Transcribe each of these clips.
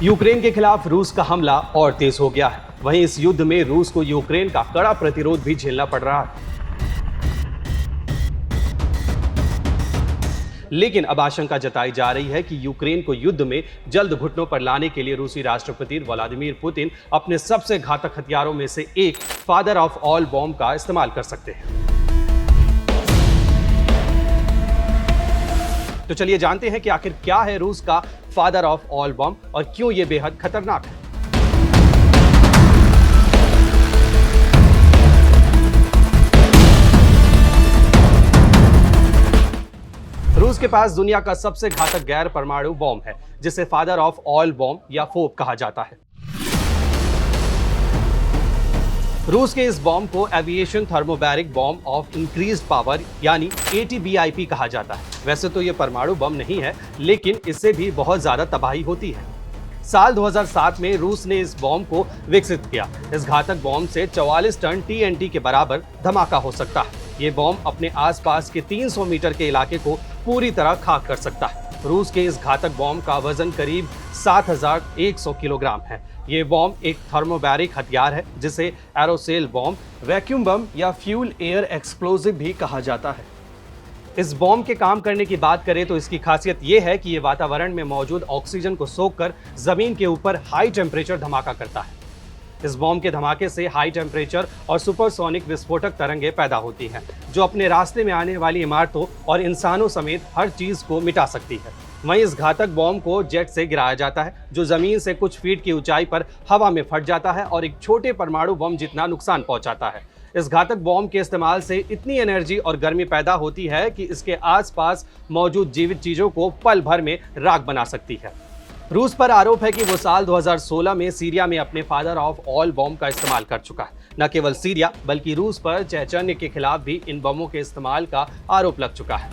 Ukraine के खिलाफ रूस का हमला और तेज हो गया है। वहीं इस युद्ध में रूस को यूक्रेन का कड़ा प्रतिरोध भी झेलना पड़ रहा है। लेकिन अब आशंका जताई जा रही है कि यूक्रेन को युद्ध में जल्द घुटनों पर लाने के लिए रूसी राष्ट्रपति व्लादिमीर पुतिन अपने सबसे घातक हथियारों में से एक फादर ऑफ ऑल बॉम्ब का इस्तेमाल कर सकते हैं। तो चलिए जानते हैं कि आखिर क्या है रूस का फादर ऑफ ऑल बॉम्ब और क्यों यह बेहद खतरनाक है। रूस के पास दुनिया का सबसे घातक गैर परमाणु बॉम्ब है, जिसे फादर ऑफ ऑल बॉम्ब या फोप कहा जाता है। रूस के इस बॉम्ब को aviation thermobaric bomb of increased power यानी ATBIP कहा जाता है। वैसे तो ये परमाणु बम नहीं है, लेकिन इससे भी बहुत ज्यादा तबाही होती है। साल 2007 में रूस ने इस बॉम्ब को विकसित किया। इस घातक बॉम्ब से 44 टन TNT के बराबर धमाका हो सकता है। ये बॉम्ब अपने आसपास के 300 मीटर के इलाके को पूरी तरह खाक कर सकता है। रूस के इस घातक बॉम्ब का वजन करीब 7100 किलोग्राम है। ये बॉम्ब एक थर्मोबैरिक हथियार है, जिसे एरोसेल बॉम्ब, वैक्यूम बम या फ्यूल एयर एक्सप्लोजिव भी कहा जाता है। इस बॉम्ब के काम करने की बात करें तो इसकी खासियत यह है कि ये वातावरण में मौजूद ऑक्सीजन को सोखकर जमीन के ऊपर हाई टेम्परेचर धमाका करता है। इस बॉम्ब के धमाके से हाई टेम्परेचर और सुपरसोनिक विस्फोटक तरंगें पैदा होती हैं, जो अपने रास्ते में आने वाली इमारतों और इंसानों समेत हर चीज को मिटा सकती है। वहीं इस घातक बॉम्ब को जेट से गिराया जाता है, जो जमीन से कुछ फीट की ऊंचाई पर हवा में फट जाता है और एक छोटे परमाणु बम जितना नुकसान पहुंचाता है। इस घातक बॉम्ब के इस्तेमाल से इतनी एनर्जी और गर्मी पैदा होती है कि इसके आसपास मौजूद जीवित चीजों को पल भर में राख बना सकती है। रूस पर आरोप है कि वो साल 2016 में सीरिया में अपने फादर ऑफ ऑल बॉम्ब का इस्तेमाल कर चुका है। न केवल सीरिया बल्कि रूस पर चेचन्य के खिलाफ भी इन बमों के इस्तेमाल का आरोप लग चुका है।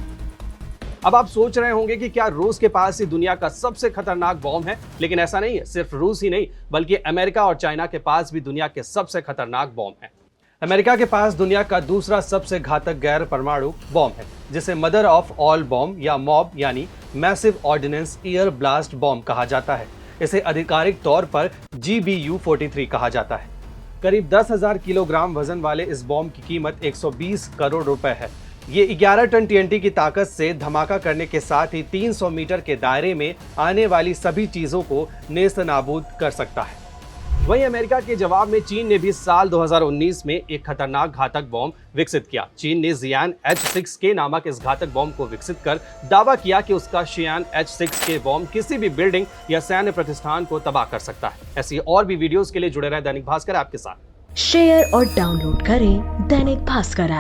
अब आप सोच रहे होंगे कि क्या रूस के पास ही दुनिया का सबसे खतरनाक बॉम्ब है, लेकिन ऐसा नहीं है। सिर्फ रूस ही नहीं बल्कि अमेरिका और चाइना के पास भी दुनिया के सबसे खतरनाक बॉम्ब है। अमेरिका के पास दुनिया का दूसरा सबसे घातक गैर परमाणु बॉम्ब है, जिसे मदर ऑफ ऑल बॉम्ब या मॉब यानी massive ordnance air blast bomb कहा जाता है। इसे आधिकारिक तौर पर GBU-43 कहा जाता है। करीब 10,000 किलोग्राम वजन वाले इस बॉम्ब की कीमत 120 करोड़ रुपए है। ये 11 टन TNT की ताकत से धमाका करने के साथ ही 300 मीटर के दायरे में आने वाली सभी चीजों को नेस्तनाबूद कर सकता है। वहीं अमेरिका के जवाब में चीन ने भी साल 2019 में एक खतरनाक घातक बॉम्ब विकसित किया। चीन ने जियान H6K नामक इस घातक बॉम्ब को विकसित कर दावा किया कि उसका शियान H6K बॉम्ब किसी भी बिल्डिंग या सैन्य प्रतिष्ठान को तबाह कर सकता है। ऐसी और भी वीडियोस के लिए जुड़े रहे दैनिक भास्कर ऐप के साथ। शेयर और डाउनलोड करें दैनिक भास्कर ऐप।